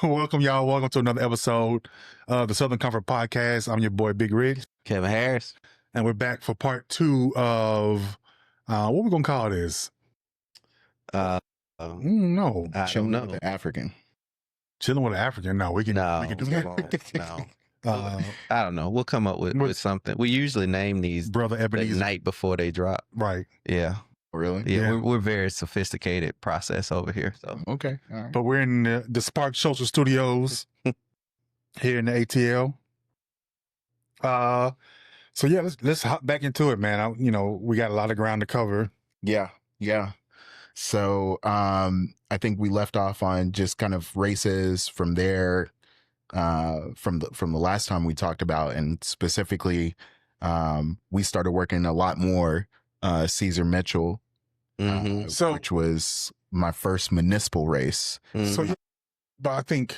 Welcome, y'all. Welcome to another episode of the Southern Comfort Podcast. I'm your boy, Big Rig. Kevin Harris. And we're back for part 2 of, what we're going to call this? No. I don't know. Chilling with the African. Chilling with an African? No, we can do that. No. I don't know. We'll come up with something. We usually name these Brother Ebenezer. the night before they drop. Right. Yeah. Really? Yeah. We're very sophisticated process over here. So Okay. All right. But we're in the Spark Social Studios here in the ATL. So yeah, let's hop back into it, man. We got a lot of ground to cover. Yeah. So I think we left off on just kind of races from there, from the last time we talked about, and specifically we started working a lot more Caesar Mitchell, which was my first municipal race. So, but I think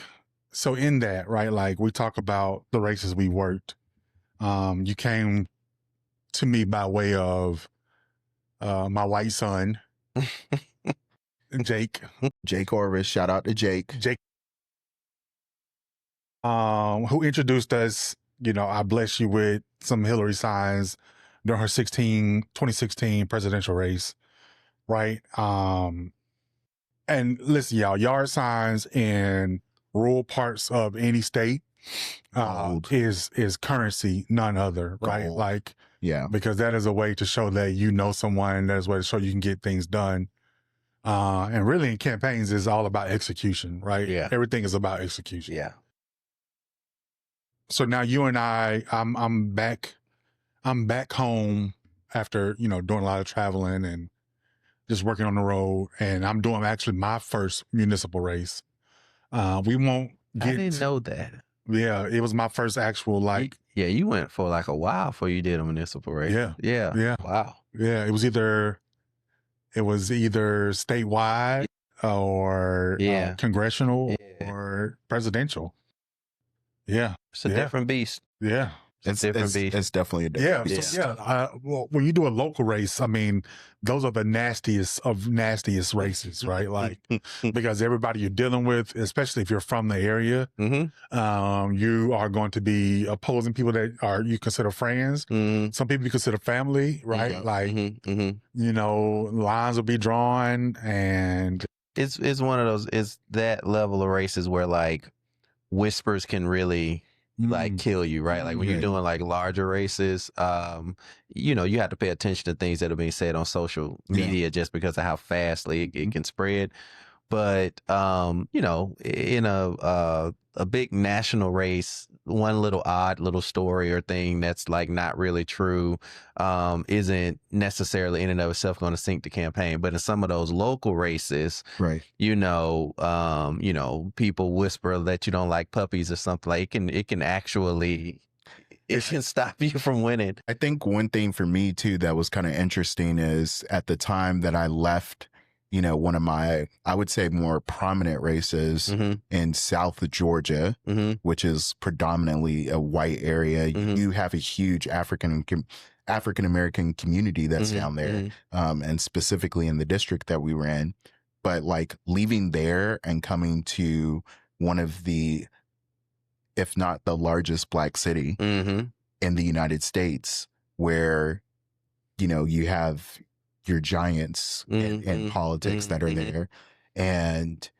so in that, right? Like we talk about the races we worked. You came to me by way of my white son, Jake Orvis. Shout out to Jake. Who introduced us. I bless you with some Hillary signs during her 2016 presidential race, right? And listen, y'all, yard signs in rural parts of any state is currency, none other, right? Gold. Like, Yeah. because that is a way to show that you know someone, that is a way to show you can get things done. And really in campaigns is all about execution, right? Yeah. Everything is about execution. yeah. So now you and I'm back home after, doing a lot of traveling and just working on the road. And I'm doing actually my first municipal race. We won't get. I didn't know that. Yeah. It was my first actual, You went for like a while before you did a municipal race. Yeah. Wow. Yeah. It was either statewide or congressional or presidential. Yeah. It's a different beast. Yeah. It's definitely a different beast. Well, when you do a local race, I mean, those are the nastiest of nastiest races, right? Like, because everybody you're dealing with, especially if you're from the area, you are going to be opposing people that you consider friends. Some people you consider family, right? Like, lines will be drawn, and it's one of those. It's that level of races where like whispers can really kill you, right? Like when you're doing like larger races, you have to pay attention to things that are being said on social media just because of how fastly it can spread. But in a big national race, one little odd little story or thing that's like not really true isn't necessarily in and of itself going to sink the campaign. But in some of those local races, right? People whisper that you don't like puppies or something. Like it can actually stop you from winning. I think one thing for me too that was kind of interesting is at the time that I left, one of my, I would say, more prominent races in South Georgia, which is predominantly a white area. You have a huge African American community that's down there, and specifically in the district that we were in. But like leaving there and coming to one of the, if not the largest Black city in the United States, where, you have your giants in politics that are there, and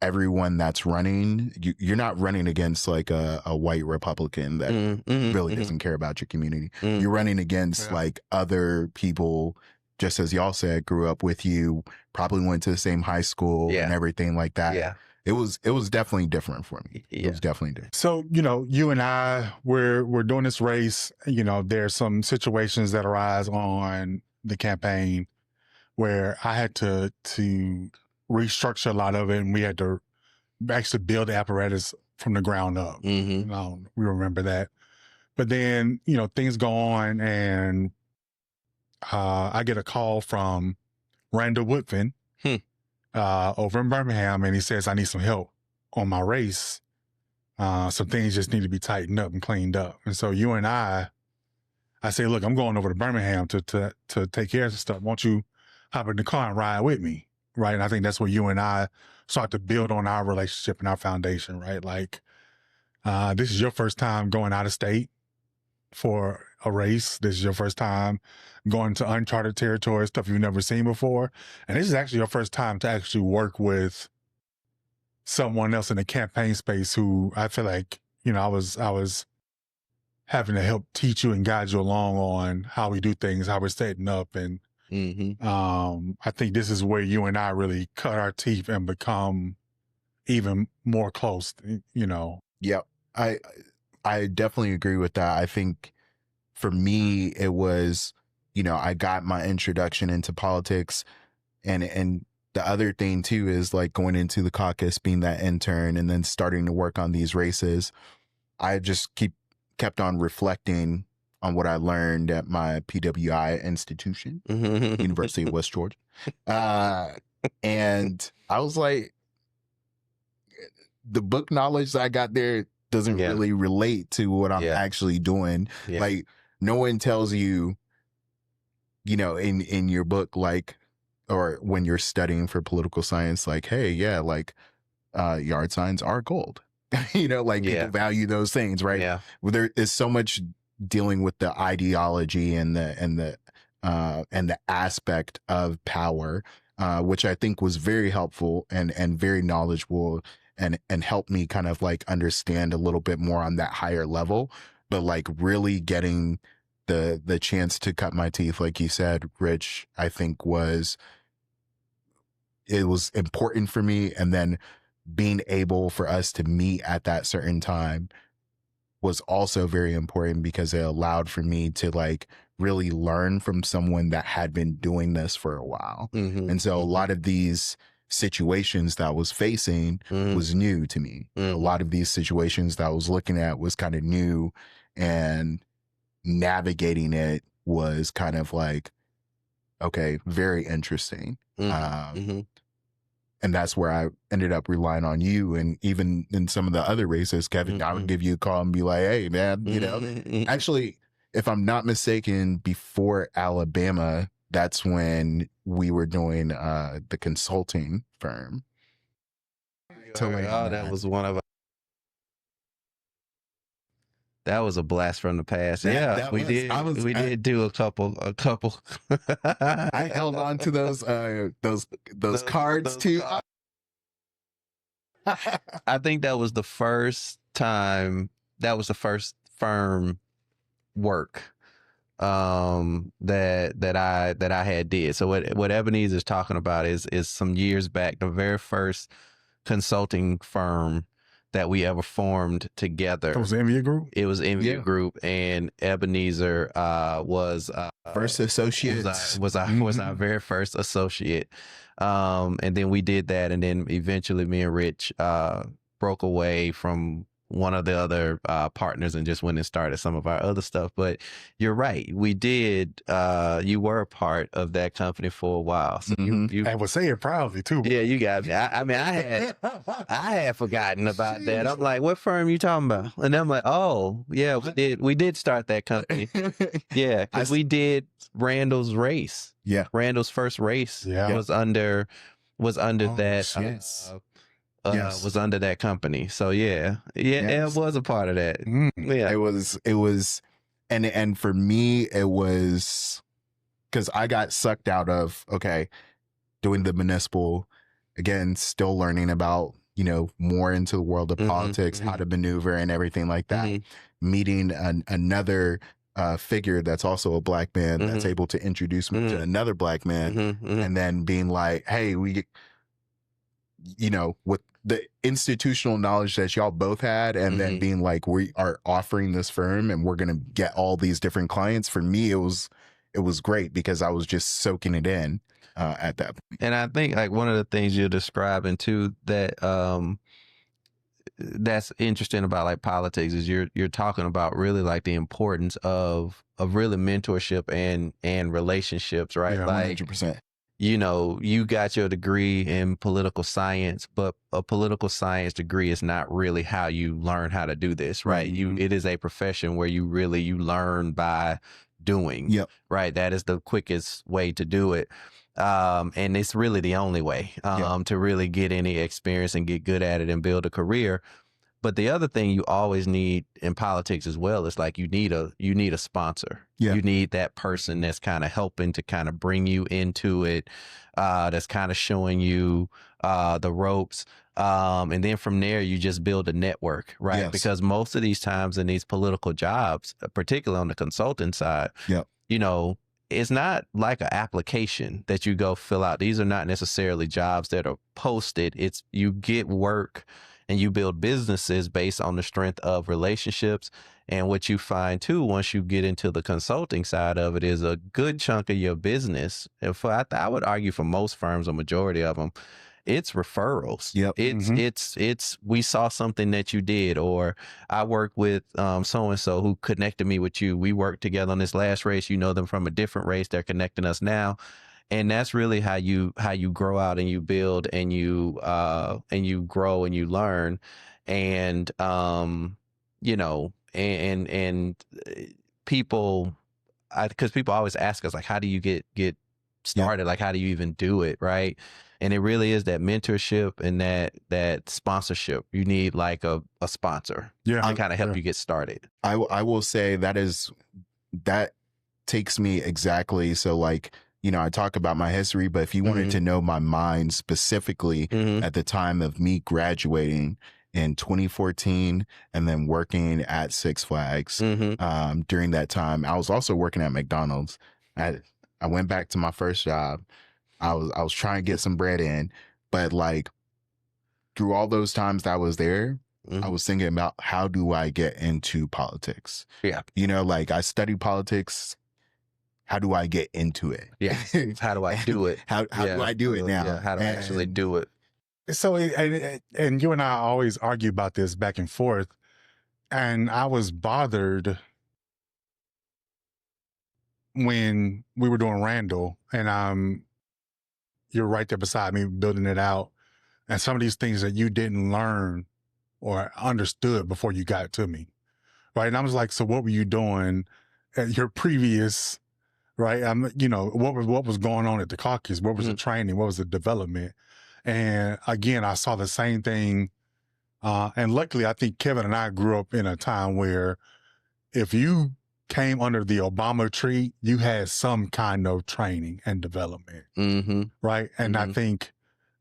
everyone that's running, you're not running against like a white Republican that really doesn't care about your community. You're running against like other people, just as y'all said, grew up with you, probably went to the same high school and everything like that. Yeah. It was definitely different for me. It was definitely different. So, you and I, we're doing this race. There's some situations that arise on the campaign where I had to restructure a lot of it, and we had to actually build the apparatus from the ground up. We remember that. But then, things go on, and I get a call from Randall Woodfin over in Birmingham, and he says, I need some help on my race. Some things just need to be tightened up and cleaned up. And so you and I say, look, I'm going over to Birmingham to take care of some stuff. Won't you hop in the car and ride with me? right? And I think that's where you and I start to build on our relationship and our foundation, right? Like, this is your first time going out of state for a race. This is your first time going to uncharted territory, stuff you've never seen before. And this is actually your first time to actually work with someone else in the campaign space who I feel like, you know, I was having to help teach you and guide you along on how we do things, how we're setting up. And I think this is where you and I really cut our teeth and become even more close, you know. Yep. I definitely agree with that. I think for me, it was, you know, I got my introduction into politics, and the other thing too is like going into the caucus, being that intern, and then starting to work on these races. I just kept on reflecting on what I learned at my PWI institution, University of West Georgia. And I was like, the book knowledge that I got there doesn't really relate to what I'm actually doing. Like, no one tells you, you know, in your book, like, or when you're studying for political science, like, hey, like, yard signs are gold. You know, like, people value those things, right? Yeah. Well, there is so much dealing with the ideology and the aspect of power, which I think was very helpful and very knowledgeable, and helped me kind of like understand a little bit more on that higher level. But like really getting the chance to cut my teeth, like you said, Rich, I think it was important for me. And then being able for us to meet at that certain time was also very important, because it allowed for me to like really learn from someone that had been doing this for a while. And so a lot of these situations that I was facing was new to me. A lot of these situations that I was looking at was kind of new, and navigating it was kind of like, okay, very interesting. And that's where I ended up relying on you. And even in some of the other races, Kevin, I would give you a call and be like, hey, man, you know, actually, if I'm not mistaken, before Alabama, that's when we were doing the consulting firm. That was one of. That was a blast from the past. Yeah, we did do a couple. I held on to those cards too. I think that was the first time. That was the first firm work that I had did. So what Ebenezer is talking about is some years back, the very first consulting firm that we ever formed together. It was MU Group? It was MU Group, and Ebenezer was first associate. Was our very first associate. And then we did that, and then eventually me and Rich broke away from one of the other partners and just went and started some of our other stuff. But you're right, we did. You were a part of that company for a while, so you I would say it proudly too. Yeah, you got me. I mean, I had forgotten about that. I'm like, what firm you talking about? And I'm like, oh yeah, we did start that company. Yeah, because we did Randall's race. Yeah, Randall's first race was under that. Was under that company. So it was a part of that. Yeah, it was, and for me it was because I got sucked out of doing the municipal again, still learning about, you know, more into the world of politics, how to maneuver and everything like that. Meeting another figure that's also a black man that's able to introduce me to another black man, and then being like, hey, you know, with the institutional knowledge that y'all both had, and then being like, we are offering this firm and we're going to get all these different clients. For me, it was great because I was just soaking it in at that point. And I think like one of the things you're describing too, that that's interesting about like politics is you're talking about really like the importance of really mentorship and relationships, right? Yeah, like 100%. You know, you got your degree in political science, but a political science degree is not really how you learn how to do this, right? It is a profession where you learn by doing, right? That is the quickest way to do it. And it's really the only way to really get any experience and get good at it and build a career. But the other thing you always need in politics as well is like you need a sponsor. Yeah. You need that person that's kind of helping to kind of bring you into it, that's kind of showing you the ropes. And then from there, you just build a network, right? Yes. Because most of these times in these political jobs, particularly on the consulting side, you know, it's not like an application that you go fill out. These are not necessarily jobs that are posted. It's you get work and you build businesses based on the strength of relationships. And what you find too, once you get into the consulting side of it, is a good chunk of your business. And I would argue for most firms, a majority of them, it's referrals. Yep. It's we saw something that you did, or I worked with so-and-so who connected me with you. We worked together on this last race. You know them from a different race. They're connecting us now. And that's really how you grow out and you build and you grow and you learn. And you know, and people, because people always ask us, like, how do you get started? Like, how do you even do it, right? And it really is that mentorship and that sponsorship. You need like a sponsor to kind of help you get started. I will say that takes me exactly. So like, you know, I talk about my history, but if you wanted to know my mind specifically at the time of me graduating in 2014 and then working at Six Flags, during that time, I was also working at McDonald's. I went back to my first job. I was trying to get some bread in, but like through all those times that I was there, I was thinking about how do I get into politics? Yeah. You know, like I studied politics. How do I get into it? Yeah. How do I do it? How do I do it now? Yeah. How do I actually do it? So, and you and I always argue about this back and forth. And I was bothered when we were doing Randall, and you're right there beside me building it out. And some of these things that you didn't learn or understood before you got to me. Right. And I was like, so what were you doing at your previous, right? You know, what was going on at the caucus? What was the training? What was the development? And again, I saw the same thing. And luckily, I think Kevin and I grew up in a time where if you came under the Obama tree, you had some kind of training and development, right? And I think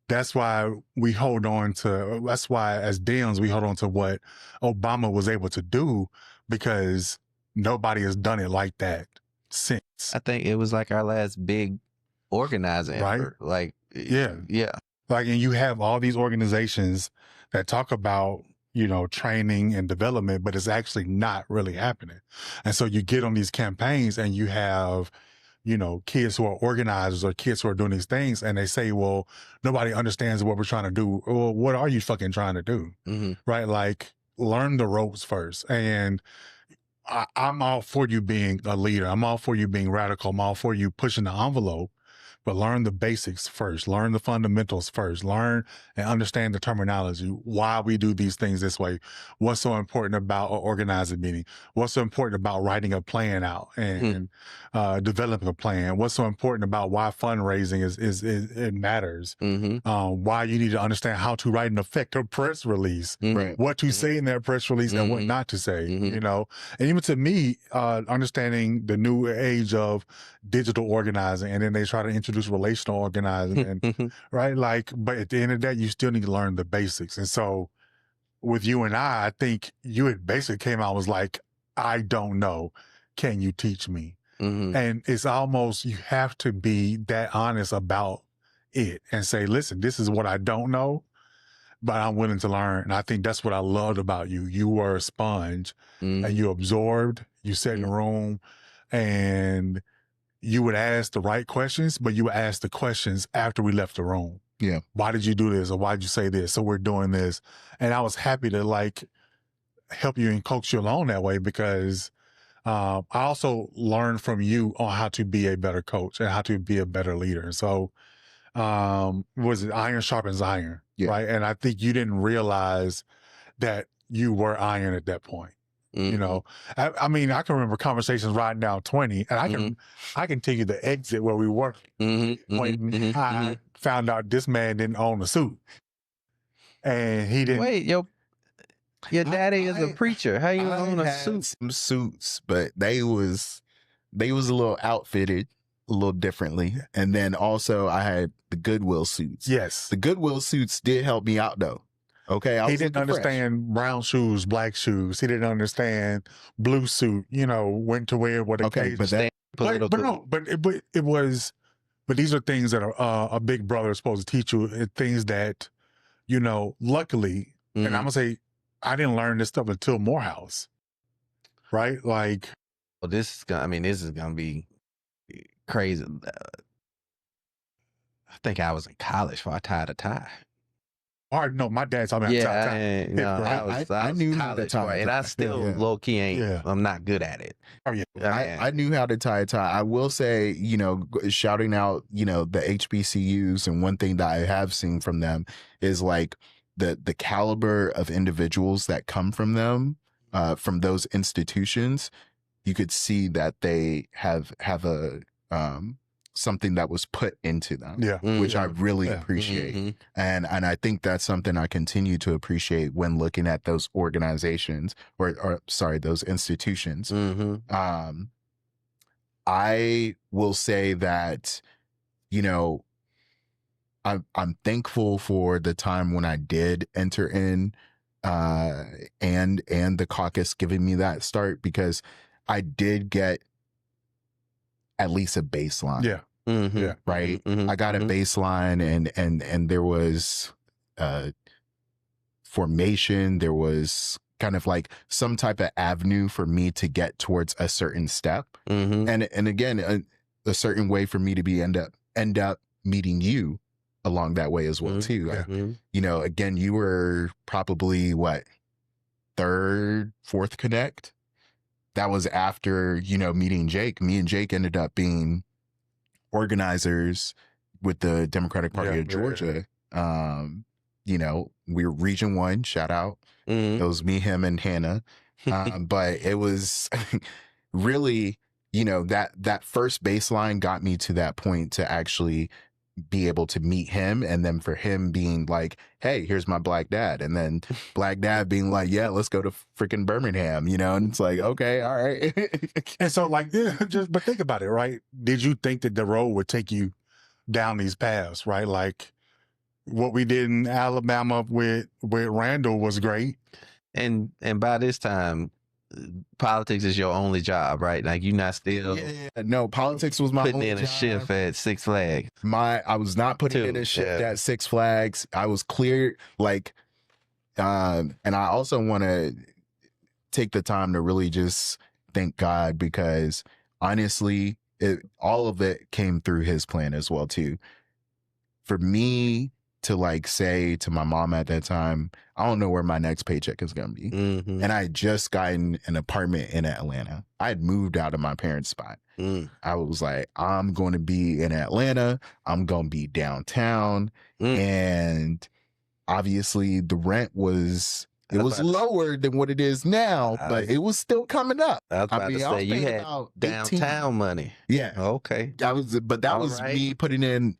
that's why we hold on to, that's why as Dems, we hold on to what Obama was able to do, because nobody has done it like that since. I think it was like our last big organizing effort. Like, yeah. Like, and you have all these organizations that talk about, you know, training and development, but it's actually not really happening. And so you get on these campaigns and you have, you know, kids who are organizers or kids who are doing these things, and they say, well, nobody understands what we're trying to do. Well, what are you fucking trying to do? Right? Like, learn the ropes first. And I'm all for you being a leader. I'm all for you being radical. I'm all for you pushing the envelope. But learn the basics first. Learn the fundamentals first. Learn and understand the terminology, why we do these things this way. What's so important about an organizing meeting? What's so important about writing a plan out and developing a plan? What's so important about why fundraising it matters? Why you need to understand how to write an effective press release, what to say in that press release and what not to say, you know? And even to me, understanding the new age of digital organizing, and then they try to introduce relational organizing, and right? Like, but at the end of that, you still need to learn the basics. And so with you and I think you had basically came out and was like, I don't know. Can you teach me? And it's almost, you have to be that honest about it and say, listen, this is what I don't know, but I'm willing to learn. And I think that's what I loved about you. You were a sponge and you absorbed, you sat in the room, and you would ask the right questions, but you would ask the questions after we left the room. Yeah. Why did you do this? Or why did you say this? So we're doing this. And I was happy to like help you and coax you along that way, because I also learned from you on how to be a better coach and how to be a better leader. And so was it iron sharpens iron, right? And I think you didn't realize that you were iron at that point. You know, I mean, I can remember conversations riding down 20, and I can tell you the exit where we were when I found out this man didn't own a suit, and he didn't. Wait, your daddy is a preacher. How you own a suit? Some suits, but they was a little outfitted a little differently. And then also I had the Goodwill suits. Yes, the Goodwill suits did help me out though. Okay, he didn't understand brown shoes, black shoes. He didn't understand blue suit. You know, when to wear what occasion. But that but these are things that are a big brother is supposed to teach you. Things that, you know, luckily, and I'm gonna say, I didn't learn this stuff until Morehouse, right? Like, well, this is gonna be crazy. I think I was in college before I tied a tie. Or no, my dad taught me how to tie tie. I knew how to tie, and I still low key ain't. Yeah. I'm not good at it. Oh yeah, I knew how to tie a tie. I will say, you know, shouting out, you know, the HBCUs, and one thing that I have seen from them is like the caliber of individuals that come from them, from those institutions. You could see that they have a something that was put into them, which I really appreciate. And I think that's something I continue to appreciate when looking at those organizations or sorry, those institutions. I will say that, you know, I'm thankful for the time when I did enter in, and the caucus giving me that start, because I did get at least a baseline. Right. I got a baseline, and there was formation. There was kind of like some type of avenue for me to get towards a certain step. And again, a certain way for me to be end up meeting you along that way as well too. You know, again, you were probably what, third, fourth connect. That was after, you know, meeting Jake. Me and Jake ended up being organizers with the Democratic Party of Georgia. You know, we were Region 1, shout out. It was me, him, and Hannah. But it was really, you know, that first baseline got me to that point to actually be able to meet him, and then for him being like, hey, here's my black dad, and then black dad being like, yeah, let's go to freaking Birmingham, you know. And it's like, okay, all right. And so like, but think about it, right? Did you think that the road would take you down these paths, right? Like what we did in Alabama with Randall was great, and by this time politics is your only job, right? Like you're not still no, politics was my putting only in a job. shift at Six Flags. I was not putting in a shift at Six Flags. I was cleared, like, and I also want to take the time to really just thank God, because honestly, all of it came through his plan as well too. For me to like say to my mom at that time, I don't know where my next paycheck is going to be. And I had just gotten an apartment in Atlanta. I had moved out of my parents' spot. I was like, I'm going to be in Atlanta. I'm going to be downtown. And obviously the rent was, it was lower than what it is now, but it was still coming up. I was about to say, you had downtown money. Yeah. Okay. But that was me putting in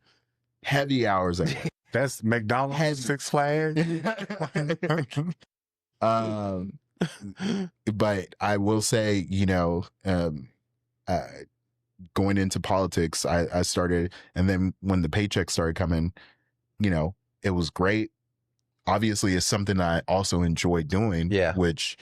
heavy hours at work. That's McDonald's, Six Flags. But I will say, you know, going into politics, I started, and then when the paycheck started coming, you know, it was great. Obviously, it's something I also enjoy doing, which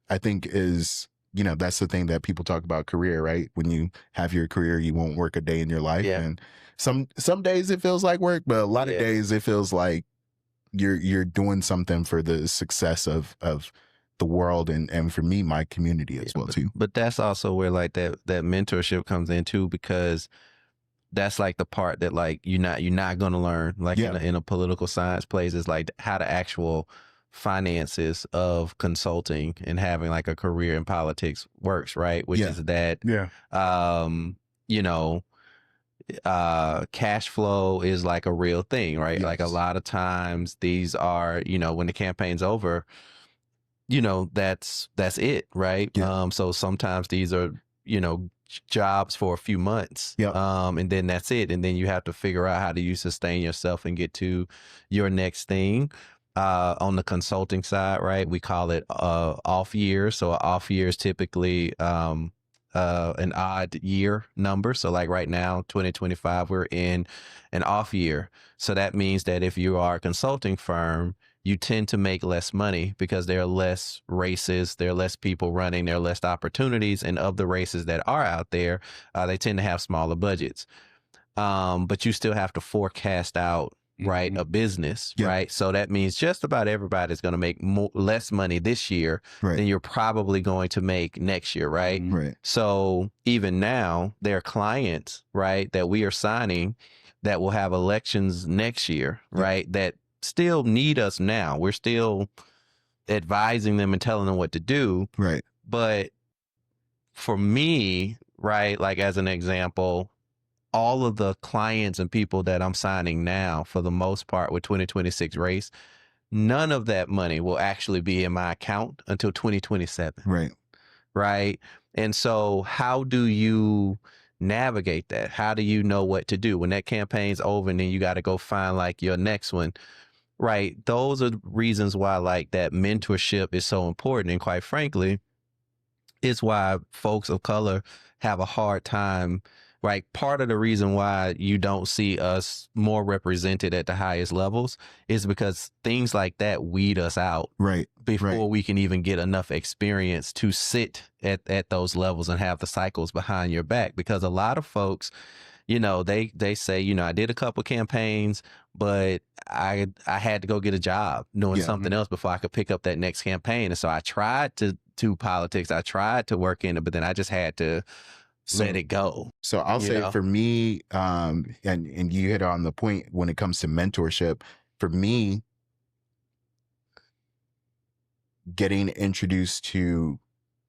I think is, you know, that's the thing that people talk about career, right? When you have your career, you won't work a day in your life. And some days it feels like work, but a lot of days it feels like you're doing something for the success of the world, and for me, my community as well too. But that's also where like that mentorship comes in too, because that's like the part that like you're not going to learn like in a political science place, is like how the actual finances of consulting and having like a career in politics works, right? Which is that you know, cash flow is like a real thing, right? Like a lot of times these are, you know, when the campaign's over, that's it, right? Yeah. So sometimes these are, jobs for a few months. Yep. And then that's it. And then you have to figure out how do you sustain yourself and get to your next thing. On the consulting side, right? We call it off year. So an off year is typically an odd year number. So like right now, 2025, we're in an off year. So that means that if you are a consulting firm, you tend to make less money because there are less races, there are less people running, there are less opportunities. And of the races that are out there, they tend to have smaller budgets. But you still have to forecast out, right, a business, right? So that means just about everybody's going to make less money this year than you're probably going to make next year, right? Right. So even now, there are clients, right, that we are signing that will have elections next year, right, that still need us now. We're still advising them and telling them what to do. Right. But for me, right, like as an example, all of the clients and people that I'm signing now, for the most part with 2026 race, none of that money will actually be in my account until 2027. Right. Right. And so how do you navigate that? How do you know what to do when that campaign's over and then you got to go find like your next one? Right. Those are reasons why like that mentorship is so important. And quite frankly, it's why folks of color have a hard time. Right. Part of the reason why you don't see us more represented at the highest levels is because things like that weed us out before we can even get enough experience to sit at those levels and have the cycles behind your back. Because a lot of folks, they say, I did a couple campaigns, but I had to go get a job doing something else before I could pick up that next campaign. And so I tried to do politics. I tried to work in it, but then I just had to let it go. So I'll say for me, and you hit on the point when it comes to mentorship, for me, getting introduced to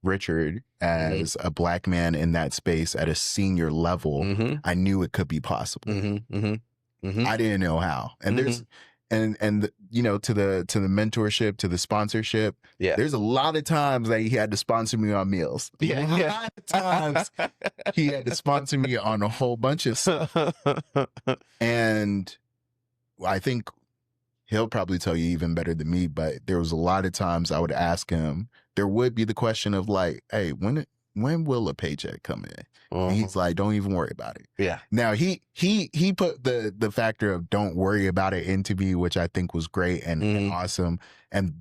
Richard as a Black man in that space at a senior level, I knew it could be possible. I didn't know how. And there's and to the mentorship, to the sponsorship, there's a lot of times that he had to sponsor me on meals. A lot of times he had to sponsor me on a whole bunch of stuff. And I think he'll probably tell you even better than me, but there was a lot of times I would ask him, there would be the question of like, hey, when will a paycheck come in? And he's like, don't even worry about it. Yeah. Now he put the factor of don't worry about it into me, which I think was great and awesome.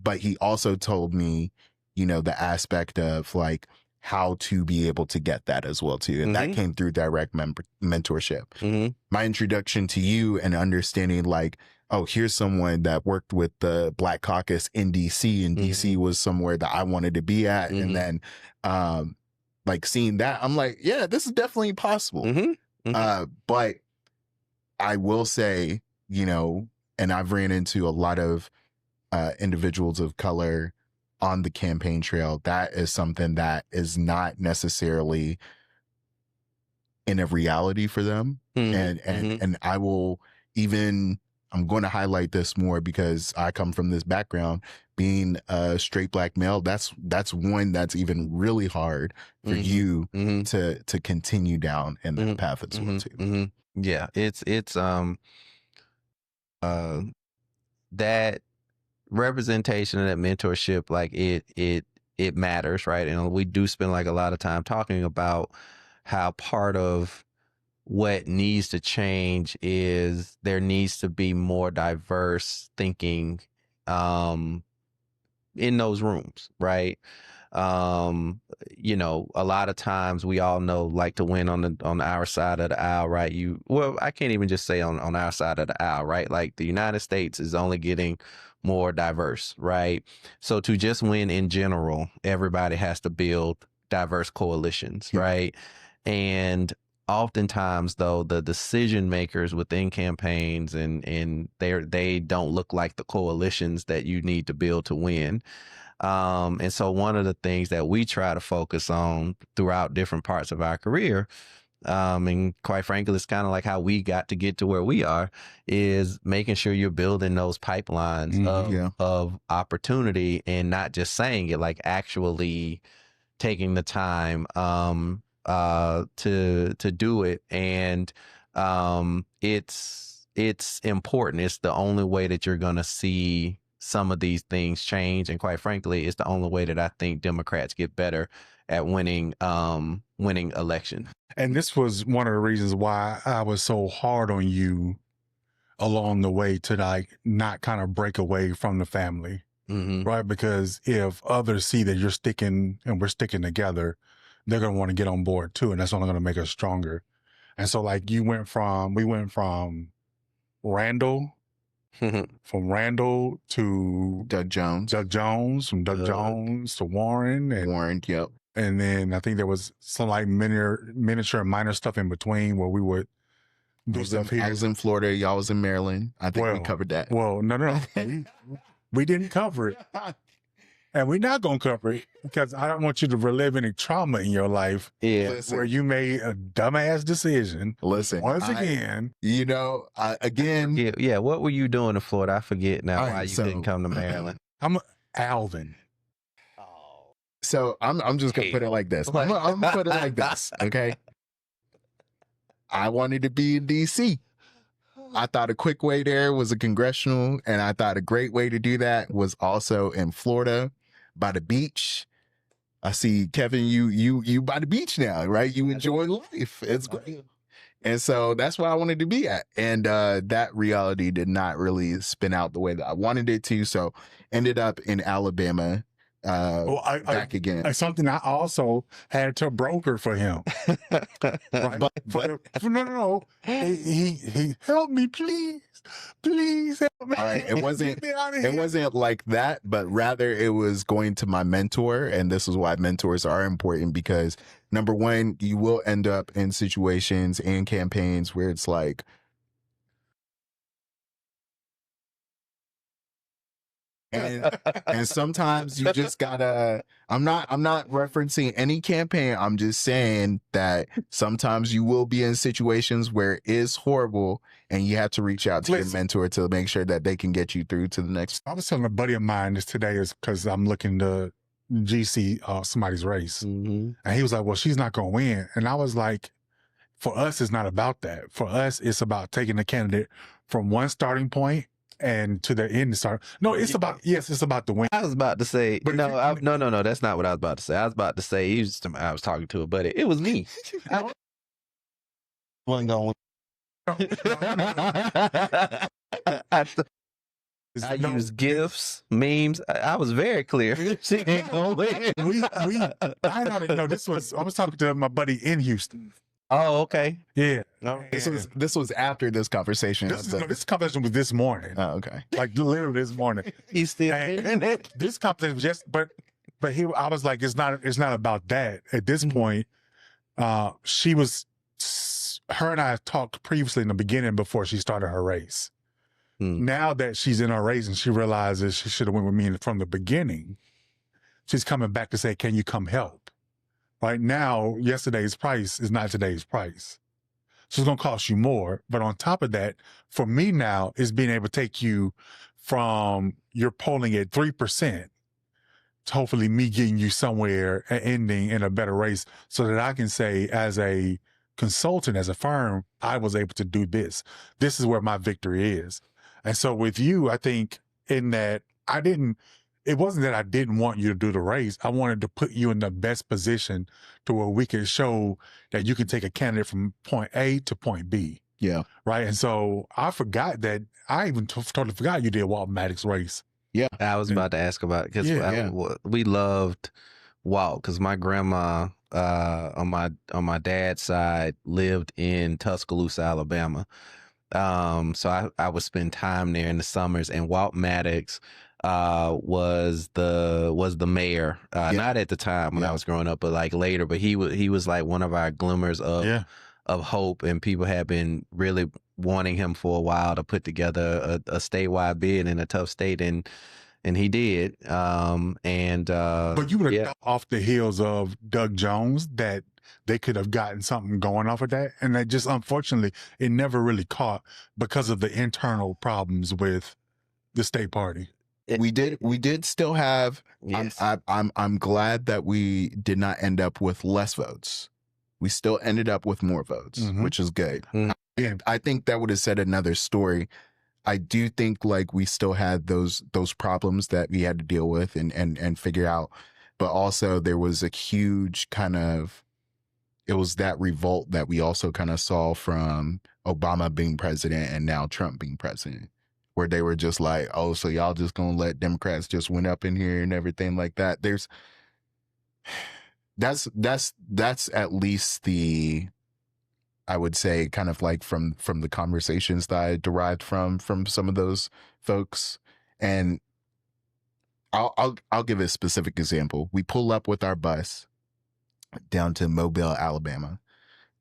But he also told me, the aspect of like how to be able to get that as well too. And that came through direct mentorship. My introduction to you and understanding like, oh, here's someone that worked with the Black Caucus in DC, and DC was somewhere that I wanted to be at. And then, like seeing that, I'm like, yeah, this is definitely possible. But I will say, and I've ran into a lot of individuals of color on the campaign trail. That is something that is not necessarily in a reality for them. And I will even, I'm going to highlight this more because I come from this background. Being a straight Black male, that's one that's even really hard for you to continue down in that path as well too. Yeah, it's that representation and that mentorship, like it matters, right? And we do spend like a lot of time talking about how part of what needs to change is there needs to be more diverse thinking in those rooms, right? A lot of times we all know like to win on our side of the aisle, right? I can't even just say on our side of the aisle, right? Like the United States is only getting more diverse, right? So to just win in general, everybody has to build diverse coalitions, right? And oftentimes though, the decision makers within campaigns and they don't look like the coalitions that you need to build to win. And so one of the things that we try to focus on throughout different parts of our career And quite frankly, it's kind of like how we got to get to where we are, is making sure you're building those pipelines of opportunity, and not just saying it, like actually taking the time to do it. And it's important. It's the only way that you're going to see some of these things change. And quite frankly, it's the only way that I think Democrats get better at winning election. And this was one of the reasons why I was so hard on you along the way, to like not kind of break away from the family, right? Because if others see that you're sticking and we're sticking together, they're going to want to get on board too. And that's only going to make us stronger. And so like we went from Randall, from Randall to Doug Jones, from Doug Jones to Warren. Yep. And then I think there was some like miniature and minor stuff in between where we would do stuff here. I was in Florida. Y'all was in Maryland. I think we covered that. Well, no. We didn't cover it. And we're not going to cover it because I don't want you to relive any trauma in your life where you made a dumbass decision. Listen, once again. You know, again. Yeah. What were you doing in Florida? I forget now why you didn't come to Maryland. I'm Alvin. So I'm just gonna put it like this. I'm gonna put it like this, okay? I wanted to be in DC. I thought a quick way there was a congressional, and I thought a great way to do that was also in Florida by the beach. I see, Kevin, you by the beach now, right? You enjoy life. It's great. And so that's where I wanted to be at. And that reality did not really spin out the way that I wanted it to. So ended up in Alabama. Back again. Something I also had to broker for him. Right? No. He help me, please help me. All right, it wasn't like that, but rather it was going to my mentor, and this is why mentors are important, because number one, you will end up in situations and campaigns where it's like, and sometimes you just gotta, I'm not referencing any campaign. I'm just saying that sometimes you will be in situations where it is horrible and you have to reach out to your mentor to make sure that they can get you through to the next. I was telling a buddy of mine this today is because I'm looking to GC somebody's race. And he was like, well, she's not going to win. And I was like, for us, it's not about that. For us, it's about taking the candidate from one starting point and to the end start. No, it's about the win. I was about to say, but no, that's not what I was about to say. I was about to say, I was talking to a buddy. It was me. I wasn't going. I use GIFs, memes. I was very clear. She ain't gonna win. I was talking to my buddy in Houston. Oh, okay. Yeah. This was after this conversation. This conversation was this morning. Oh, okay. Like literally this morning. He's still in it. This conversation was just, but I was like, it's not about that. At this point, her and I talked previously in the beginning before she started her race. Now that she's in her race and she realizes she should have went with me from the beginning, she's coming back to say, can you come help? Right now, yesterday's price is not today's price. So it's going to cost you more. But on top of that, for me now, is being able to take you from your polling at 3% to hopefully me getting you somewhere and ending in a better race so that I can say as a consultant, as a firm, I was able to do this. This is where my victory is. And so with you, I think in that it wasn't that I didn't want you to do the race. I wanted to put you in the best position to where we could show that you can take a candidate from point A to point B. Yeah. Right. And so I forgot that I even totally forgot you did Walt Maddox's race. Yeah. I was about to ask about it because we loved Walt because my grandma on my dad's side lived in Tuscaloosa, Alabama. So I would spend time there in the summers, and Walt Maddox was the mayor, not at the time when I was growing up, but like later. But he was like one of our glimmers of hope, and people had been really wanting him for a while to put together a statewide bid in a tough state, and he did. But you would have off the heels of Doug Jones that they could have gotten something going off of that. And that just, unfortunately, it never really caught because of the internal problems with the state party. We did still have, Yes. I'm glad that we did not end up with less votes. We still ended up with more votes, which is good. And I think that would have said another story. I do think like we still had those problems that we had to deal with and figure out. But also there was a huge kind of, it was that revolt that we also kind of saw from Obama being president and now Trump being president, where they were just like, oh, so y'all just gonna let Democrats just win up in here and everything like that. That's at least the, I would say, kind of like from the conversations that I derived from some of those folks. And I'll give a specific example. We pull up with our bus down to Mobile, Alabama.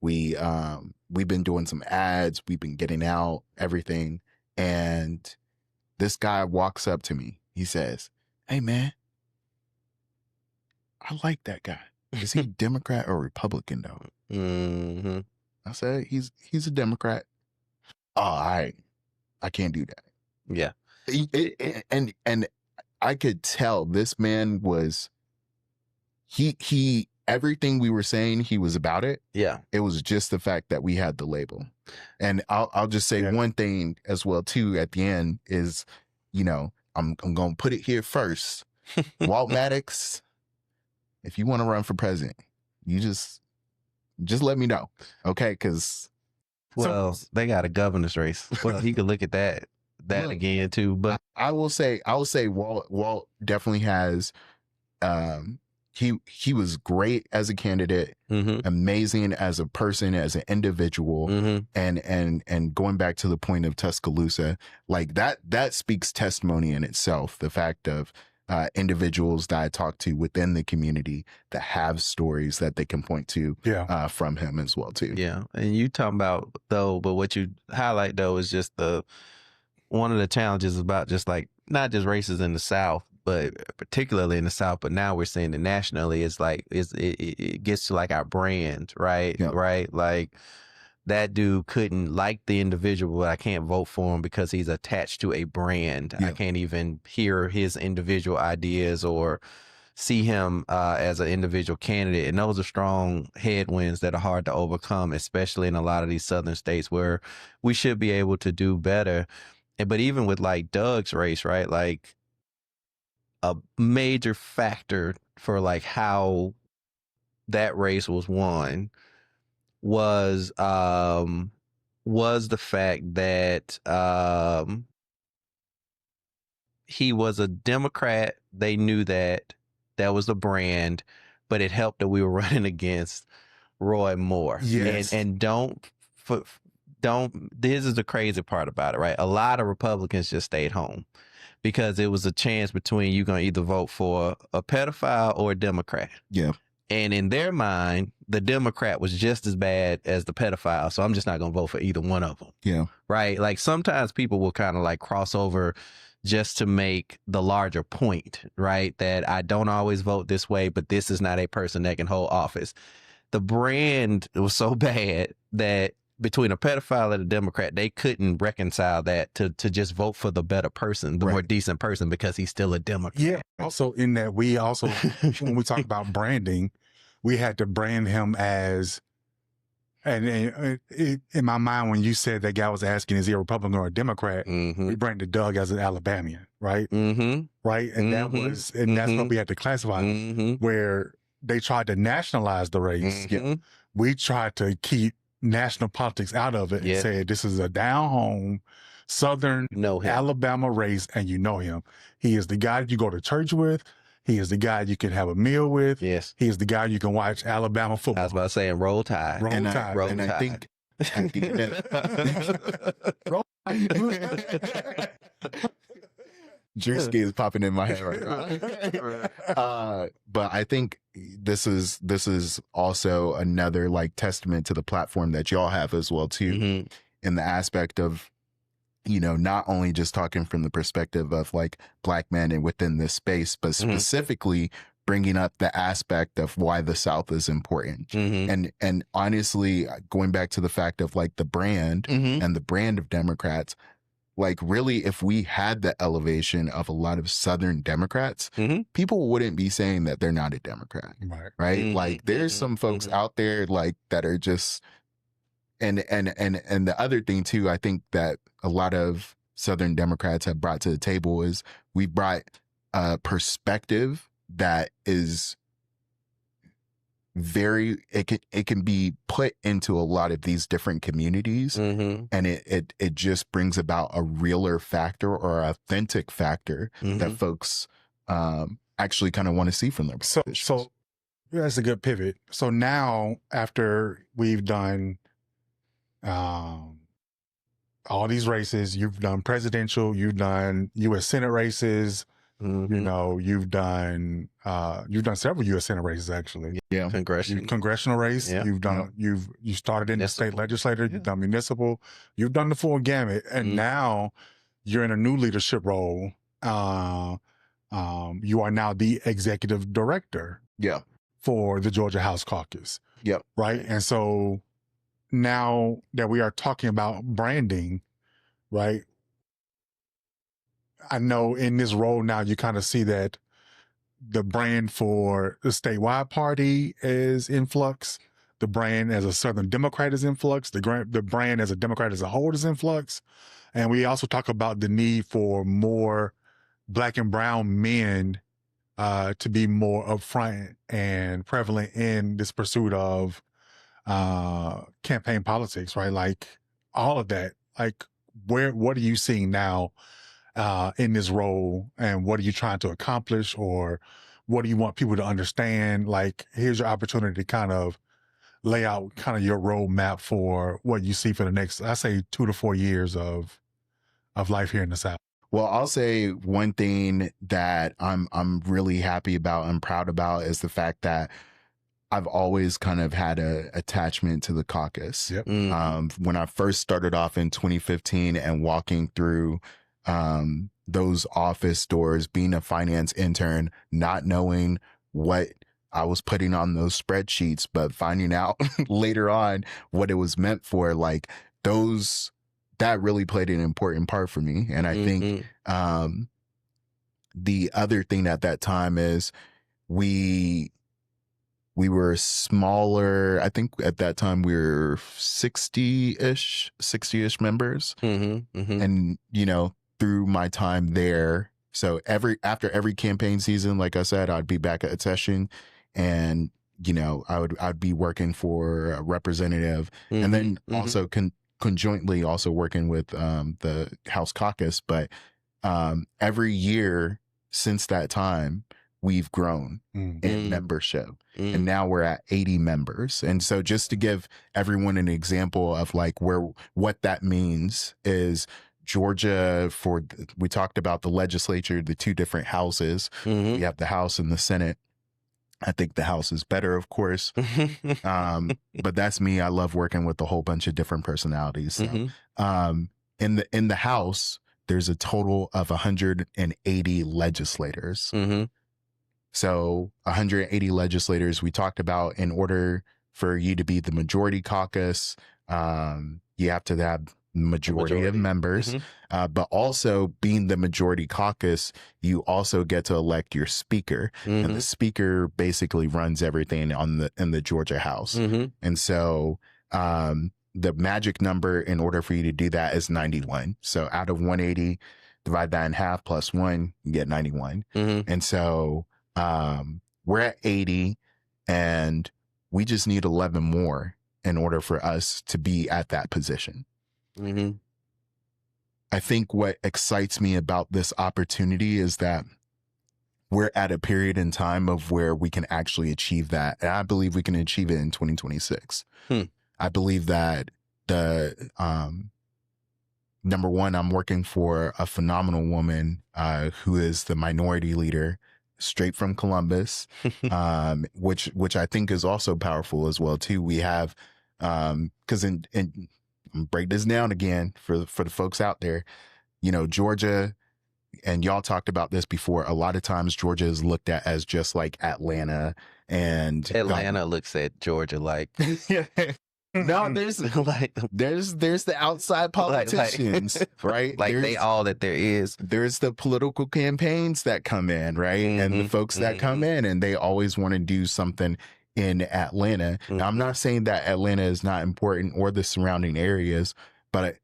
We've been doing some ads, we've been getting out, everything. And this guy walks up to me. He says, "Hey man, I like that guy. Is he Democrat or Republican though?" I said, he's a Democrat. Oh, I can't do that. Yeah. And I could tell this man was, he everything we were saying, he was about it. Yeah. It was just the fact that we had the label. And I'll just say one thing as well too at the end is, you know, I'm going to put it here first. Walt Maddox, if you want to run for president, you just let me know. Okay. Cause they got a governor's race. Well, he could look at that again too. But I will say Walt definitely has, he was great as a candidate, amazing as a person, as an individual, and going back to the point of Tuscaloosa, like that speaks testimony in itself. The fact of individuals that I talk to within the community that have stories that they can point to from him as well too. Yeah, and you talking about though, but what you highlight though is just one of the challenges about just like not just races in the South, but particularly in the South, but now we're seeing it nationally. It's like it gets to like our brand, right? Yep. Right? Like that dude couldn't like the individual, but I can't vote for him because he's attached to a brand. Yep. I can't even hear his individual ideas or see him as an individual candidate. And those are strong headwinds that are hard to overcome, especially in a lot of these southern states where we should be able to do better. But even with like Doug's race, right? Like a major factor for like how that race was won was the fact that he was a Democrat. They knew that was the brand, but it helped that we were running against Roy Moore. Yes. And don't this is the crazy part about it, right? A lot of Republicans just stayed home because it was a chance between you going to either vote for a pedophile or a Democrat. Yeah. And in their mind, the Democrat was just as bad as the pedophile. So I'm just not going to vote for either one of them. Yeah. Right. Like sometimes people will kind of like cross over just to make the larger point, right? That I don't always vote this way, but this is not a person that can hold office. The brand was so bad that between a pedophile and a Democrat, they couldn't reconcile that to just vote for the better person, the more decent person, because he's still a Democrat. Yeah. Also, in that we also, when we talk about branding, we had to brand him as, and in my mind, when you said that guy was asking, is he a Republican or a Democrat? We branded Doug as an Alabamian, right? Right. And that was, and that's what we had to classify him, where they tried to nationalize the race. We tried to keep national politics out of it and said this is a down home Southern Alabama race, and you know him. He is the guy you go to church with. He is the guy you can have a meal with. Yes. He is the guy you can watch Alabama football. I was about to say, roll Tide. Roll Tide. I think Roll Drisky is popping in my head right now. But I think this is also another like testament to the platform that y'all have as well too, in the aspect of, you know, not only just talking from the perspective of like Black men and within this space, but specifically bringing up the aspect of why the South is important. And honestly, going back to the fact of like the brand and the brand of Democrats, like really, if we had the elevation of a lot of Southern Democrats, people wouldn't be saying that they're not a Democrat, right? Like there's some folks out there like that are just, and the other thing too, I think that a lot of Southern Democrats have brought to the table is we brought a perspective that is very, it can be put into a lot of these different communities, and it just brings about a realer factor or authentic factor that folks actually kind of want to see from their politicians. So that's a good pivot. So now after we've done all these races, you've done presidential, you've done U.S. Senate races, you know, you've done several U.S. Senate races actually. Yeah, congressional race. Yeah. You've done you started in the state legislature. You've done municipal. You've done the full gamut, and now you're in a new leadership role. You are now the executive director. Yeah. For the Georgia House Caucus. Yep. Right, and so now that we are talking about branding, right? I know in this role now you kind of see that the brand for the statewide party is in flux. The brand as a Southern Democrat is in flux. The brand as a Democrat as a whole is in flux. And we also talk about the need for more Black and brown men to be more upfront and prevalent in this pursuit of campaign politics, right? Like all of that. Like what are you seeing now in this role, and what are you trying to accomplish, or what do you want people to understand? Like, here's your opportunity to kind of lay out kind of your roadmap for what you see for the next, I say 2 to 4 years of life here in the South. Well, I'll say one thing that I'm really happy about and proud about is the fact that I've always kind of had a attachment to the caucus. Yep. When I first started off in 2015 and walking through those office doors, being a finance intern, not knowing what I was putting on those spreadsheets, but finding out later on what it was meant for, like that really played an important part for me. And I think the other thing at that time is we were smaller. I think at that time we were 60-ish members. And, you know, through my time there, so after every campaign season, like I said, I'd be back at session, and, you know, I'd be working for a representative, and then also conjointly also working with the House Caucus. But every year since that time, we've grown in membership, and now we're at 80 members. And so just to give everyone an example of like what that means is Georgia, we talked about the legislature, the 2 different houses. We have the House and the Senate. I think the House is better, of course. But that's me. I love working with a whole bunch of different personalities. So, in the House, there's a total of 180 legislators. So 180 legislators. We talked about, in order for you to be the majority caucus, you have to have majority of members, but also being the majority caucus, you also get to elect your speaker, and the speaker basically runs everything in the Georgia House. And so the magic number in order for you to do that is 91. So out of 180, divide that in half plus 1, you get 91. And so we're at 80, and we just need 11 more in order for us to be at that position. I think what excites me about this opportunity is that we're at a period in time of where we can actually achieve that. And I believe we can achieve it in 2026. I believe that number one, I'm working for a phenomenal woman who is the minority leader, straight from Columbus, which I think is also powerful as well too. We have, because break this down again for the folks out there, you know, Georgia and y'all talked about this before, a lot of times Georgia is looked at as just like Atlanta, and Atlanta looks at Georgia like no, there's the outside politicians, right? Like they all that there is. There's the political campaigns that come in, right? And the folks that come in, and they always want to do something in Atlanta. Now, I'm not saying that Atlanta is not important or the surrounding areas, but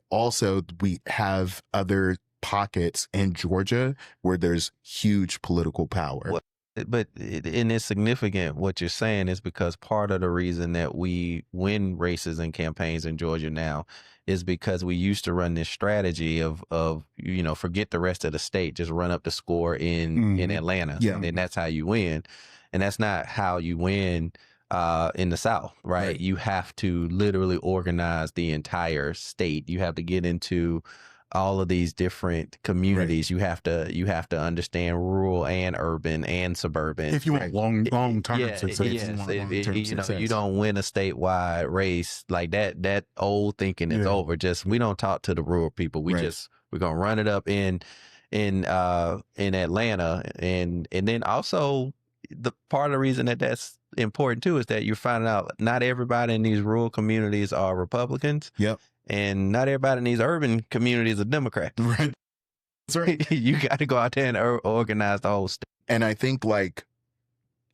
also we have other pockets in Georgia where there's huge political power. And it's significant what you're saying is because part of the reason that we win races and campaigns in Georgia now is because we used to run this strategy of forget the rest of the state, just run up the score in Atlanta, and that's how you win. And that's not how you win in the South, right? You have to literally organize the entire state. You have to get into all of these different communities. You have to understand rural and urban and suburban. If you want long term success. You don't win a statewide race like that. That old thinking is over. Just we don't talk to the rural people. We're gonna run it up in Atlanta, and then also the part of the reason that's important too is that you're finding out not everybody in these rural communities are Republicans. Yep. And not everybody in these urban communities are Democrats. Right. That's right. You got to go out there and organize the whole state. And I think, like,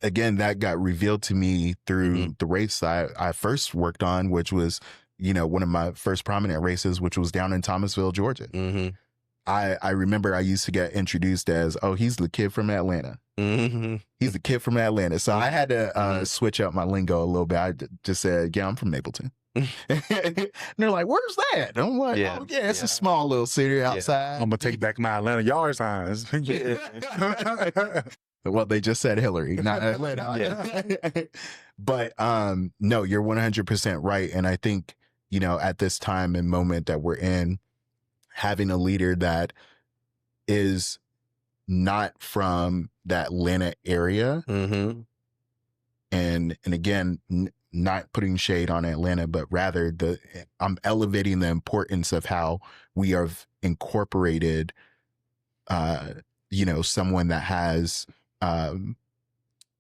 again, that got revealed to me through the race I first worked on, which was, one of my first prominent races, which was down in Thomasville, Georgia. I remember I used to get introduced as, oh, he's the kid from Atlanta. He's the kid from Atlanta. So I had to switch up my lingo a little bit. I just said, yeah, I'm from Mapleton. And they're like, where's that? And I'm like, it's a small little city outside. I'm gonna take back my Atlanta yard signs. Well, they just said Hillary, not Atlanta. But no, you're 100% right. And I think, at this time and moment that we're in, having a leader that is not from the Atlanta area, and again, not putting shade on Atlanta, but rather I'm elevating the importance of how we have incorporated, someone that has,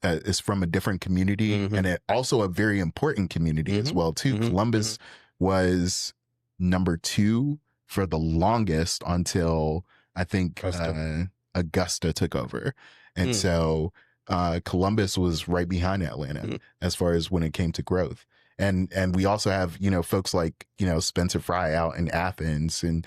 is from a different community and also a very important community as well too. Columbus was number 2 for the longest until I think Augusta took over. And so Columbus was right behind Atlanta as far as when it came to growth. And we also have, folks like, Spencer Fry out in Athens, and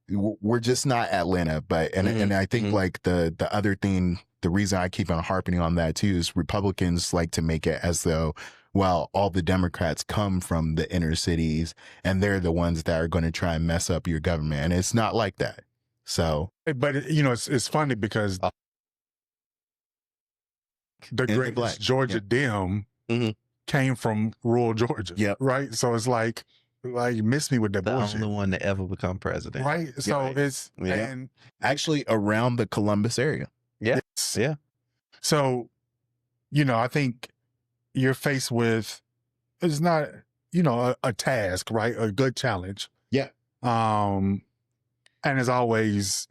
we're just not Atlanta. But, and I think like the other thing, the reason I keep on harping on that too, is Republicans like to make it as though, well, all the Democrats come from the inner cities and they're the ones that are going to try and mess up your government. And it's not like that. So, but it's funny because the greatest Georgia Dem came from rural Georgia, right? So it's like miss me with that bullshit. The only one to ever become president, right? So it's and actually around the Columbus area, So, I think you're faced with it's not a task, right? A good challenge, and as always,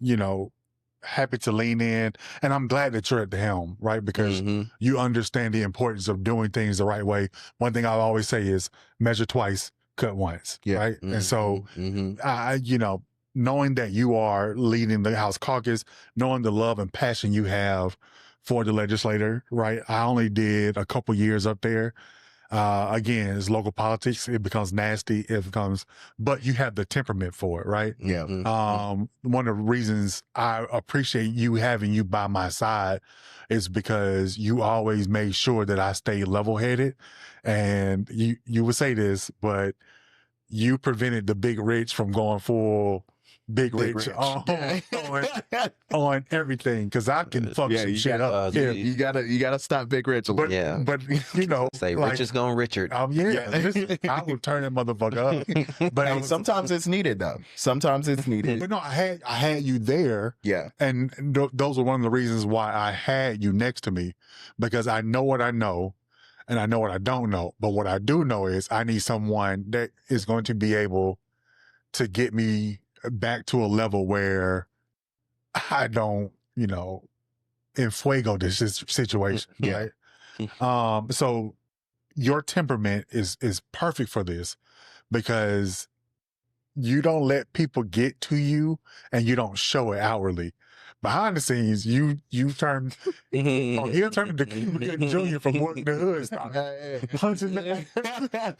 happy to lean in. And I'm glad that you're at the helm, right? Because you understand the importance of doing things the right way. One thing I always say is measure twice, cut once, right? And so, knowing that you are leading the House Caucus, knowing the love and passion you have for the legislator, right? I only did a couple years up there. Again, it's local politics. It becomes nasty. But you have the temperament for it, right? One of the reasons I appreciate having you by my side is because you always made sure that I stayed level-headed. And you would say this, but you prevented the big rich from going full big rich. On everything, because I can fuck some shit up. You gotta stop big rich a little. But say Rich is going Richard. I will turn that motherfucker up. But sometimes it's needed though. Sometimes it's needed. But no, I had you there. And those are one of the reasons why I had you next to me, because I know what I know. And I know what I don't know. But what I do know is I need someone that is going to be able to get me back to a level where I don't, enfuego this situation, Yeah. right? So your temperament is perfect for this because you don't let people get to you and you don't show it outwardly. Behind the scenes, you turn, he'll turn into Cuba Jr. from Morton the Hood. Stop punching that.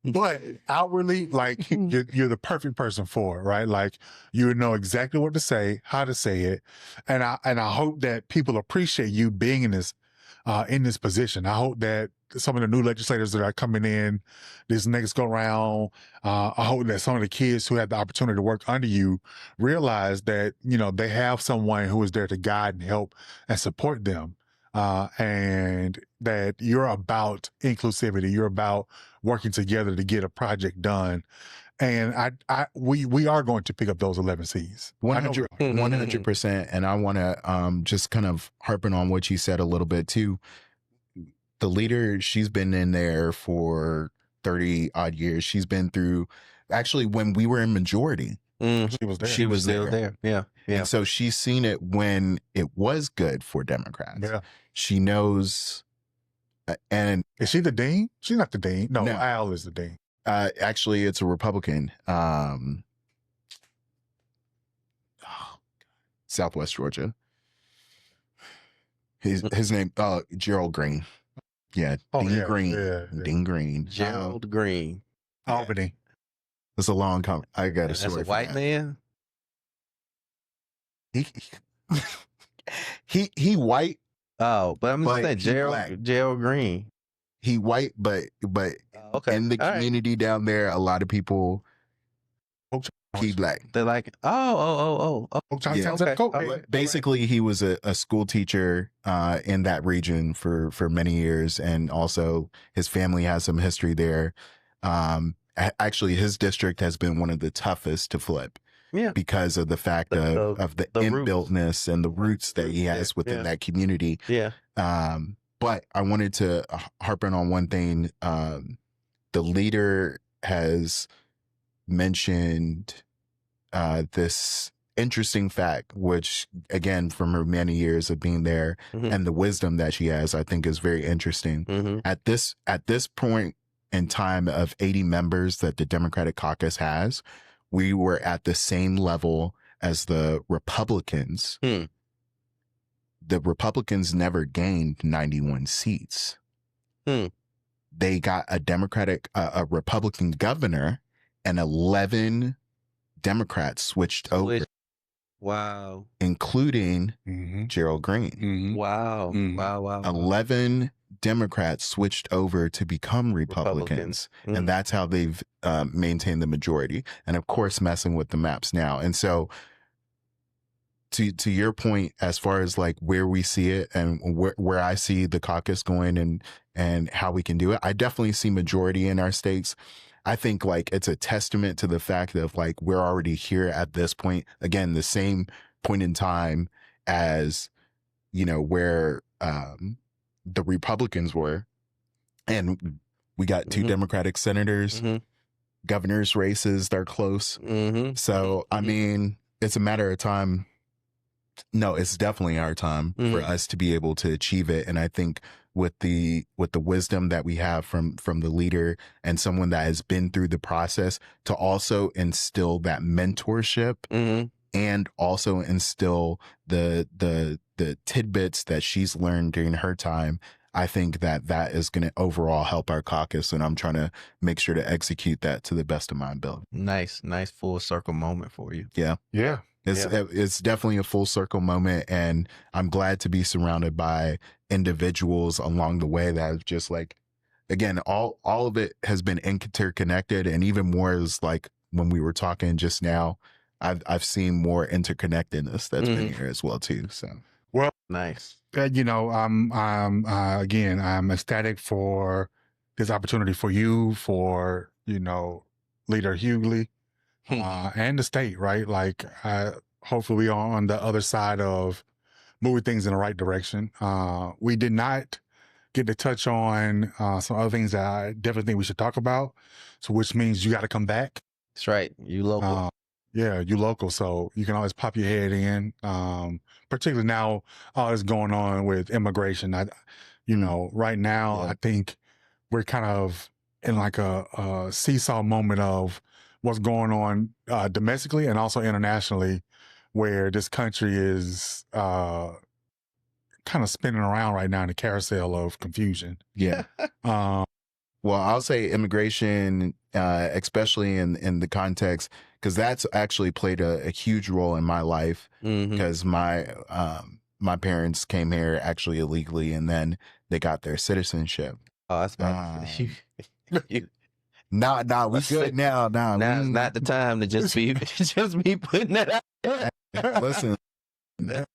But outwardly, like you're the perfect person for it, right? Like you know exactly what to say, how to say it, and I hope that people appreciate you being in this position. I hope that some of the new legislators that are coming in this next go round, I hope that some of the kids who had the opportunity to work under you realize that they have someone who is there to guide and help and support them. And that you're about inclusivity. You're about working together to get a project done. And we are going to pick up those 11 C's. 100%. And I want to just kind of harping on what you said a little bit too. The leader, she's been in there for 30 odd years. She's been through, actually, when we were in majority, she was there. She was still there. Yeah. And so she's seen it when it was good for Democrats. Yeah. She knows. And is she the dean? She's not the dean. No, No. Al is the dean. actually, it's a Republican. Southwest Georgia. His name, Gerald Green. Yeah, Dean Green. Yeah. Dean Green. Gerald Green. Albany. It's a long comment. I got a That's story. a white man. He white. Oh, but I'm just But saying he black. Gerald Green. He white, but Okay. in the All right. community down there, a lot of people he black. They're like, oh. Yeah. Okay. Cool. All right. Basically, he was a school teacher in that region for many years, and also his family has some history there. Actually, his district has been one of the toughest to flip. Yeah. Because of the fact of the inbuiltness and the roots that he has within that community. Yeah. But I wanted to harp in on one thing. The leader has mentioned this interesting fact, which again, from her many years of being there and the wisdom that she has, I think is very interesting. At this point in time of 80 members that the Democratic Caucus has, we were at the same level as the Republicans. The Republicans never gained 91 seats. They got a Republican governor, and 11 Democrats switched over. Wow. Including Gerald Green. Wow. Wow. 11 Democrats switched over to become Republicans. And that's how they've maintained the majority. And of course, messing with the maps now. And so to your point, as far as like where we see it and where I see the caucus going and how we can do it, I definitely see majority in our states. I think like it's a testament to the fact that like we're already here at this point, again, the same point in time as, where the Republicans were. And we got two Democratic senators, governors races, they're close. So, I mean, it's a matter of time. No, it's definitely our time for us to be able to achieve it. And I think with the wisdom that we have from the leader and someone that has been through the process to also instill that mentorship and also instill the tidbits that she's learned during her time, I think that is going to overall help our caucus. And I'm trying to make sure to execute that to the best of my ability. Nice full circle moment for you. Yeah. Yeah. It's definitely a full circle moment, and I'm glad to be surrounded by individuals along the way that have just like, again, all of it has been interconnected, and even more is like when we were talking just now, I've seen more interconnectedness that's been here as well too. So well, nice. I'm ecstatic for this opportunity for you, for Leader Hughley. And the state, right? Like, hopefully we are on the other side of moving things in the right direction. We did not get to touch on some other things that I definitely think we should talk about. So, which means you got to come back. That's right. You local. Yeah, you local, so you can always pop your head in. Particularly now, all that's going on with immigration. Right now, Yeah. I think we're kind of in like a seesaw moment of what's going on domestically and also internationally, where this country is kind of spinning around right now in a carousel of confusion. Yeah. Well, I'll say immigration, especially in the context, because that's actually played a huge role in my life. Because my parents came here actually illegally, and then they got their citizenship. Oh, that's bad. Nah, we good now. Nah, now's not the time to just be putting that out. Listen, I'm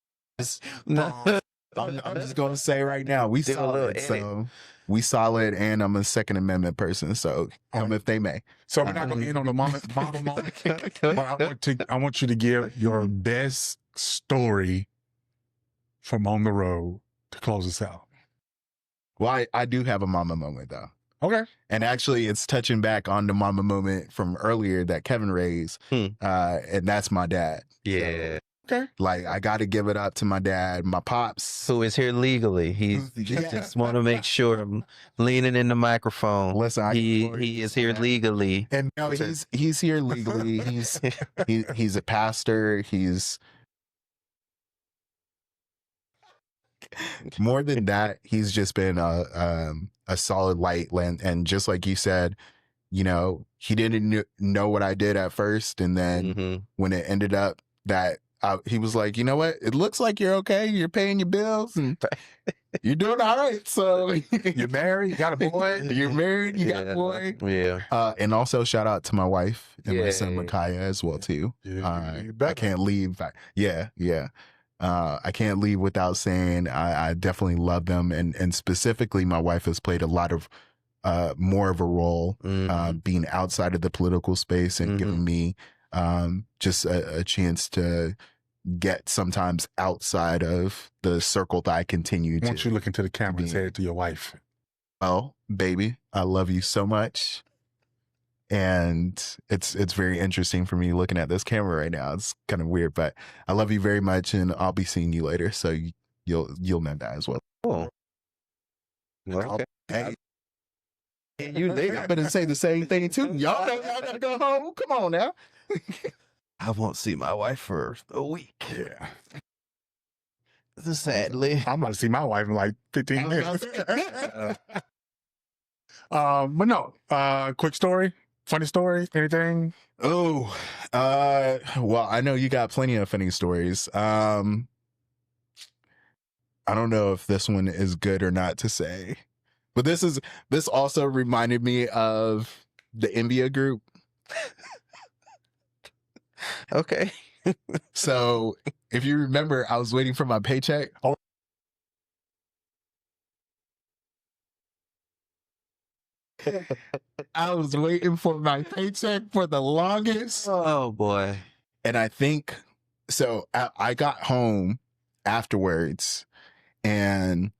just gonna say right now, we solid. So we solid, and I'm a Second Amendment person. So come if they may. So we're not going to end on the mama moment. But I want you to give your best story from on the road to close us out. Well, I do have a mama moment though. Okay. And actually, it's touching back on the mama moment from earlier that Kevin raised, and that's my dad. Yeah. So, okay. Like, I got to give it up to my dad, my pops. Who is here legally. Just want to make sure I'm leaning in the microphone. Listen, he is here legally. And no, he's here legally. He's a pastor. He's more than that. He's just been a solid light. And just like you said, he didn't know what I did at first. And then when it ended up that he was like, you know what? It looks like you're okay. You're paying your bills and you're doing all right. So you're married, you got a boy. You're married, you got a boy. Yeah. And also shout out to my wife and my son Micaiah as well too. I can't leave. Yeah. I can't leave without saying I definitely love them, and specifically my wife has played a lot of more of a role being outside of the political space and giving me just a chance to get sometimes outside of the circle that I continue to. I want you to look into the camera and say it to your wife. Well, baby, I love you so much. And it's very interesting for me looking at this camera right now. It's kind of weird, but I love you very much, and I'll be seeing you later. So you'll know that as well. Cool. Okay. Hey, you better say the same thing too. Y'all gotta go home. Come on now. I won't see my wife for a week. Yeah. Sadly. I'm about to see my wife in like 15 minutes. But no, quick story, funny story, anything? Oh, well, I know you got plenty of funny stories. I don't know if this one is good or not to say, but this also reminded me of the India group. Okay. So if you remember, I was waiting for my paycheck. I was waiting for my paycheck for the longest. Oh boy. And I think, so I got home afterwards, and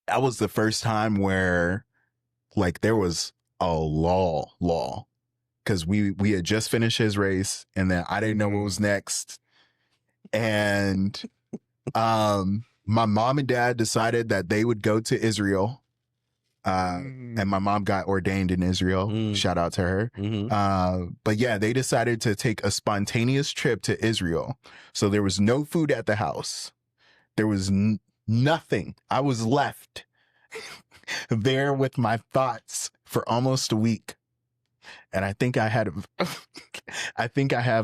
that was the first time where like there was a law. Cause we had just finished his race, and then I didn't know what was next. And my mom and dad decided that they would go to Israel. And my mom got ordained in Israel. Shout out to her. But yeah, they decided to take a spontaneous trip to Israel. So there was no food at the house. There was nothing. I was left there with my thoughts for almost a week. And I think I have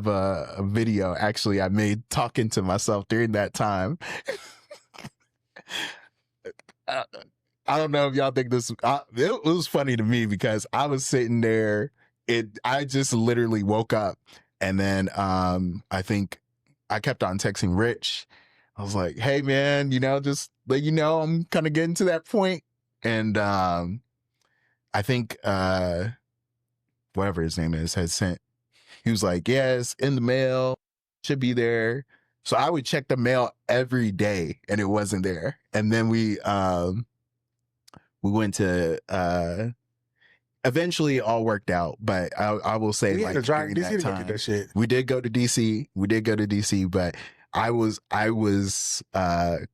a video actually I made talking to myself during that time. I don't know if y'all think this, it was funny to me because I was sitting there. I just literally woke up, and then I think I kept on texting Rich. I was like, hey man, just let you know I'm kind of getting to that point. And I think whatever his name is had sent, he was like, yeah, it's in the mail, should be there. So I would check the mail every day and it wasn't there. And then we went to eventually it all worked out, but I will say, We like, had to drive during DC that to go time, get that shit. we did go to DC, but I was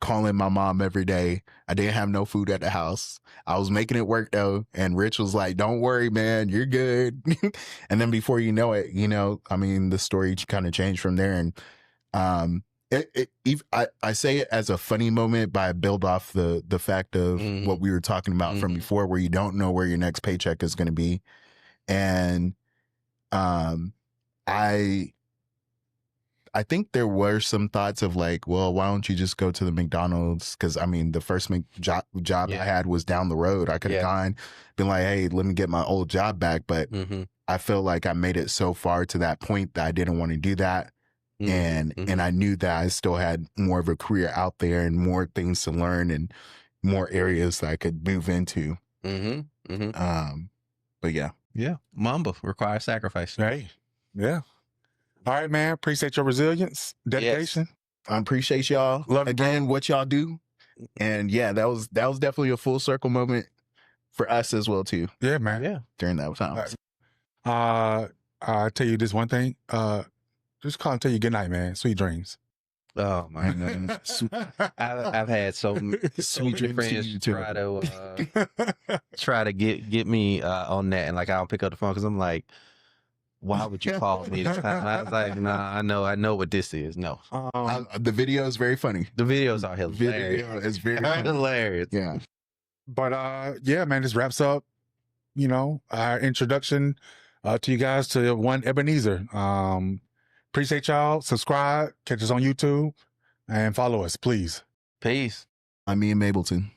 calling my mom every day. I didn't have no food at the house. I was making it work though, and Rich was like, "Don't worry, man, you're good." And then before you know it, I mean, the story kind of changed from there. And I say it as a funny moment, but I build off the fact of what we were talking about from before, where you don't know where your next paycheck is going to be. And I think there were some thoughts of like, well, why don't you just go to the McDonald's? Because I mean, the first job I had was down the road. I could have gone, been like, hey, let me get my old job back. But I feel like I made it so far to that point that I didn't want to do that. And I knew that I still had more of a career out there and more things to learn and more areas that I could move into. But yeah, Mamba requires sacrifice. Hey, yeah. All right, man. Appreciate your resilience, dedication. Yes. I appreciate y'all again, what y'all do. And yeah, that was definitely a full circle moment for us as well too. Yeah, man. Yeah, during that time. I'll tell you this one thing. Just call and tell you good night, man. Sweet dreams. Oh my goodness. I've had so many friends try to get me on that, and like I don't pick up the phone because I'm like, why would you call me? And I was like, nah, I know what this is. No. The video is very funny. The videos are hilarious. Video is very funny. Hilarious. Yeah. But yeah, man, this wraps up, our introduction to you guys to one Ebenezer. Appreciate y'all. Subscribe, catch us on YouTube, and follow us, please. Peace. I'm Ian Mableton.